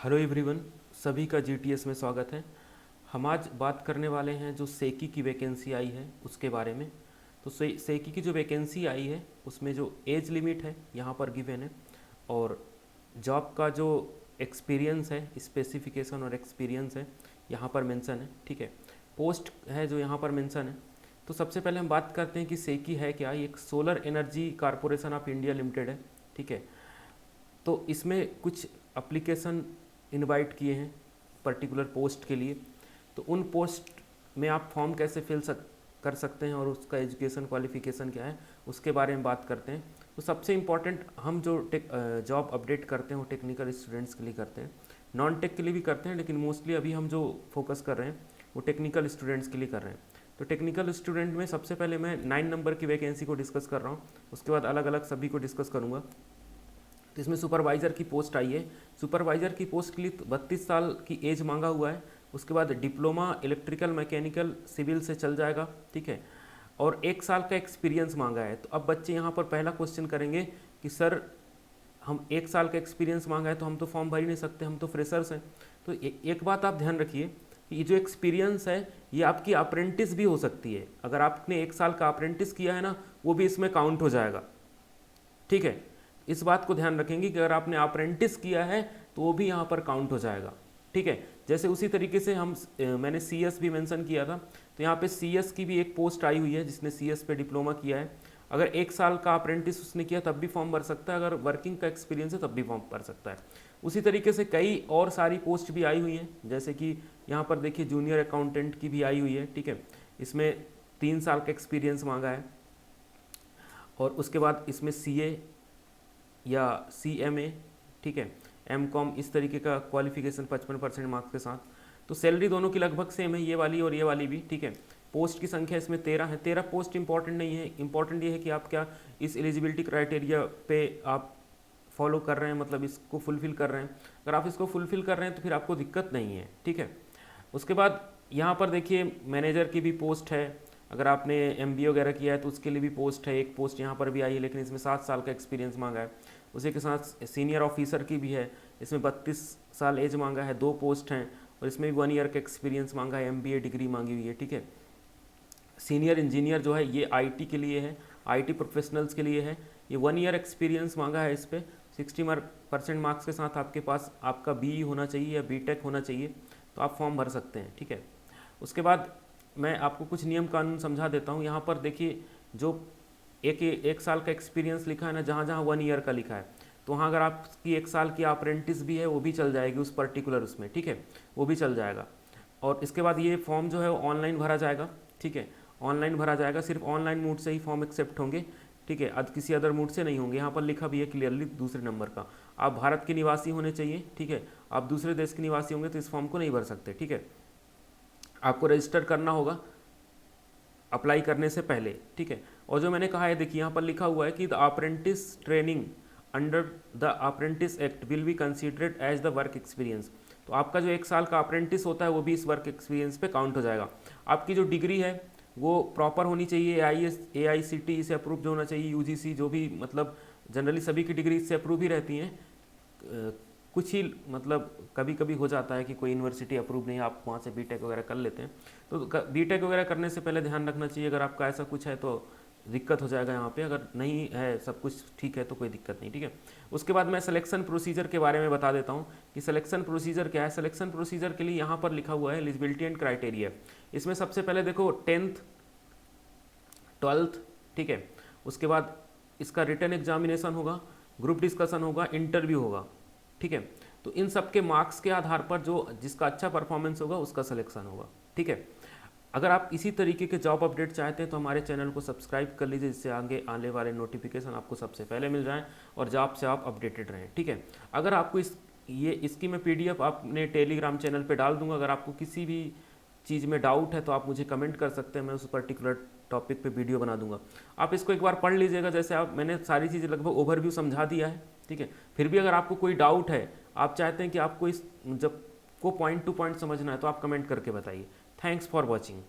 Hello everyone, सभी का GTS में स्वागत है। हम आज बात करने वाले हैं जो सेकी की वैकेंसी आई है उसके बारे में। तो सेकी की जो वैकेंसी आई है उसमें जो एज लिमिट है यहाँ पर गिवन है, और जॉब का जो एक्सपीरियंस है, स्पेसिफिकेशन और एक्सपीरियंस है यहाँ पर मेंशन है। ठीक है, पोस्ट है जो यहाँ पर मेंशन है। तो सबसे पहले हम बात करते हैं कि सेकी है क्या। ये एक solar energy corporation of India limited है। ठीक है, तो इसमें कुछ एप्लीकेशन इनवाइट किए हैं पर्टिकुलर पोस्ट के लिए। तो उन पोस्ट में आप फॉर्म कैसे कर सकते हैं और उसका एजुकेशन क्वालिफिकेशन क्या है उसके बारे में बात करते हैं। तो सबसे इम्पॉर्टेंट, हम जो जॉब अपडेट करते हैं वो टेक्निकल स्टूडेंट्स के लिए करते हैं, नॉन टेक के लिए भी करते हैं, लेकिन मोस्टली अभी हम जो फोकस कर रहे हैं वो टेक्निकल स्टूडेंट्स के लिए कर रहे हैं। तो टेक्निकल स्टूडेंट में सबसे पहले मैं 9 नंबर की वैकेंसी को डिस्कस कर रहा हूँ, उसके बाद अलग अलग सभी को डिस्कस करूँगा। तो इसमें सुपरवाइज़र की पोस्ट आई है। सुपरवाइज़र की पोस्ट के लिए 32 साल की एज मांगा हुआ है। उसके बाद डिप्लोमा इलेक्ट्रिकल मैकेनिकल सिविल से चल जाएगा। ठीक है, और 1 साल का एक्सपीरियंस मांगा है। तो अब बच्चे यहाँ पर पहला क्वेश्चन करेंगे कि सर हम 1 साल का एक्सपीरियंस मांगा है तो हम तो फॉर्म भर ही नहीं सकते, हम तो फ्रेशर्स हैं। तो एक बात आप ध्यान रखिए कि ये जो एक्सपीरियंस है ये आपकी अप्रेंटिस भी हो सकती है। अगर आपने 1 साल का अप्रेंटिस किया है ना, वो भी इसमें काउंट हो जाएगा। ठीक है, इस बात को ध्यान रखेंगे कि अगर आपने अप्रेंटिस किया है तो वो भी यहाँ पर काउंट हो जाएगा। ठीक है, जैसे उसी तरीके से मैंने सीएस भी मेंशन किया था, तो यहाँ पे सीएस की भी एक पोस्ट आई हुई है जिसने सीएस पे डिप्लोमा किया है। अगर 1 साल का अप्रेंटिस उसने किया तब भी फॉर्म भर सकता है, अगर वर्किंग का एक्सपीरियंस है तब भी फॉर्म भर सकता है। उसी तरीके से कई और सारी पोस्ट भी आई हुई हैं, जैसे कि यहाँ पर देखिए जूनियर अकाउंटेंट की भी आई हुई है। ठीक है, इसमें 3 साल का एक्सपीरियंस मांगा है। और उसके बाद इसमें सीए या सीएमए, ठीक है, एमकॉम, इस तरीके का क्वालिफिकेशन 55% मार्क्स के साथ। तो सैलरी दोनों की लगभग सेम है, ये वाली और ये वाली भी। ठीक है, पोस्ट की संख्या इसमें 13 है। 13 पोस्ट इंपॉर्टेंट नहीं है, इंपॉर्टेंट ये है कि आप क्या इस एलिजिबिलिटी क्राइटेरिया पे आप फॉलो कर रहे हैं, मतलब इसको फुलफिल कर रहे हैं। अगर आप इसको फुलफिल कर रहे हैं तो फिर आपको दिक्कत नहीं है। ठीक है, उसके बाद यहाँ पर देखिए मैनेजर की भी पोस्ट है। अगर आपने एमबीए वगैरह किया है तो उसके लिए भी पोस्ट है। एक पोस्ट यहाँ पर भी आई है, लेकिन इसमें 7 साल का एक्सपीरियंस मांगा है। उसी के साथ सीनियर ऑफिसर की भी है, इसमें 32 साल एज मांगा है। 2 पोस्ट हैं और इसमें भी 1 ईयर का एक्सपीरियंस मांगा है, एमबीए डिग्री मांगी हुई है। ठीक है, सीनियर इंजीनियर जो है ये आईटी के लिए है, आईटी प्रोफेशनल्स के लिए है। ये 1 ईयर एक्सपीरियंस मांगा है। इस पर 60% मार्क्स के साथ आपके पास आपका बीई होना चाहिए या बीटेक होना चाहिए, तो आप फॉर्म भर सकते हैं। ठीक है, उसके बाद मैं आपको कुछ नियम कानून समझा देता हूँ। यहाँ पर देखिए जो एक साल का एक्सपीरियंस लिखा है ना, जहाँ जहाँ 1 ईयर का लिखा है, तो वहाँ अगर आपकी 1 साल की अप्रेंटिस भी है वो भी चल जाएगी उस पर्टिकुलर उसमें। ठीक है, वो भी चल जाएगा। और इसके बाद ये फॉर्म जो है वो ऑनलाइन भरा जाएगा। ठीक है, ऑनलाइन भरा जाएगा, सिर्फ ऑनलाइन मोड से ही फॉर्म एक्सेप्ट होंगे। ठीक है, किसी अदर मोड से नहीं होंगे। यहाँ पर लिखा भी है क्लियरली दूसरे नंबर का, आप भारत के निवासी होने चाहिए। ठीक है, आप दूसरे देश के निवासी होंगे तो इस फॉर्म को नहीं भर सकते। ठीक है, आपको रजिस्टर करना होगा अप्लाई करने से पहले। ठीक है, और जो मैंने कहा है देखिए यहाँ पर लिखा हुआ है कि the apprentice training under the apprentice act will be considered as the work experience. तो आपका जो 1 साल का अप्रेंटिस होता है वो भी इस वर्क एक्सपीरियंस पे काउंट हो जाएगा। आपकी जो डिग्री है वो प्रॉपर होनी चाहिए, AICTE से अप्रूव होना चाहिए, यूजीसी जो भी, मतलब जनरली सभी की डिग्री इससे अप्रूव ही रहती हैं। कुछ ही मतलब कभी कभी हो जाता है कि कोई यूनिवर्सिटी अप्रूव नहीं है, आप वहाँ से बीटेक वगैरह कर लेते हैं। तो बीटेक वगैरह करने से पहले ध्यान रखना चाहिए, अगर आपका ऐसा कुछ है तो दिक्कत हो जाएगा यहाँ पे। अगर नहीं है, सब कुछ ठीक है तो कोई दिक्कत नहीं। ठीक है, उसके बाद मैं सिलेक्शन प्रोसीजर के बारे में बता देता हूँ कि सिलेक्शन प्रोसीजर क्या है। सिलेक्शन प्रोसीजर के लिए यहाँ पर लिखा हुआ है एलिजिबिलिटी एंड क्राइटेरिया। इसमें सबसे पहले देखो 10th 12th, ठीक है, उसके बाद इसका रिटन एग्जामिनेशन होगा, ग्रुप डिस्कशन होगा, इंटरव्यू होगा। ठीक है, तो इन सब के मार्क्स के आधार पर जो जिसका अच्छा परफॉर्मेंस होगा उसका सिलेक्शन होगा। ठीक है, अगर आप इसी तरीके के जॉब अपडेट चाहते हैं तो हमारे चैनल को सब्सक्राइब कर लीजिए, जिससे आगे आने वाले नोटिफिकेशन आपको सबसे पहले मिल जाएं और जॉब से आप अपडेटेड रहें। ठीक है, अगर आपको इसकी मैं PDF अपने टेलीग्राम चैनल पे डाल दूंगा। अगर आपको किसी भी चीज़ में डाउट है तो आप मुझे कमेंट कर सकते हैं, मैं उस पर्टिकुलर टॉपिक पे वीडियो बना दूंगा। आप इसको एक बार पढ़ लीजिएगा, जैसे मैंने सारी चीज़ें लगभग ओवरव्यू समझा दिया है। ठीक है, फिर भी अगर आपको कोई डाउट है, आप चाहते हैं कि आपको जब को पॉइंट टू पॉइंट समझना है, तो आप कमेंट करके बताइए। Thanks for watching.